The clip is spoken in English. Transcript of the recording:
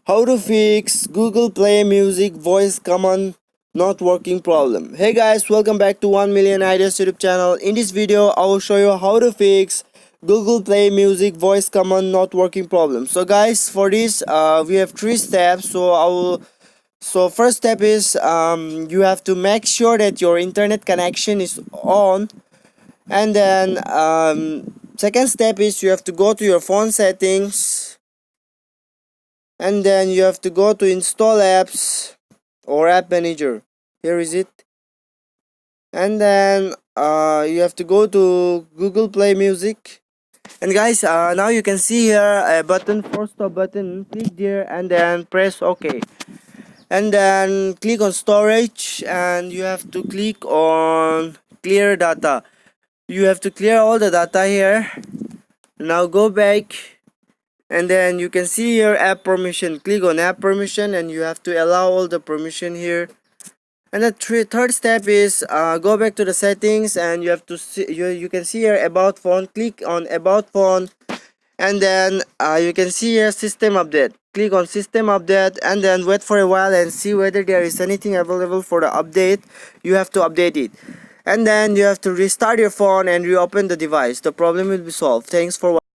How to fix Google Play Music voice command not working problem. Hey guys, welcome back to 1 Million Ideas YouTube channel. In this video, I will show you how to fix Google Play Music voice command not working problem. So guys, for this, we have 3 steps. So first step is you have to make sure that your internet connection is on, and then second step is you have to go to your phone settings, and then you have to go to install apps or app manager. Here is it. And then you have to go to Google Play Music. And guys, now you can see here a button, force stop button. Click there and then press OK. And then click on storage, and you have to click on clear data. You have to clear all the data here. Now go back, and then you can see here app permission. Click on app permission, and you have to allow all the permission here. And the third step is go back to the settings, and you have to see, you can see here about phone. Click on about phone, and then you can see here system update. Click on system update, and then wait for a while and see whether there is anything available for the update. You have to update it, and then you have to restart your phone and reopen the device. The problem will be solved. Thanks for watching.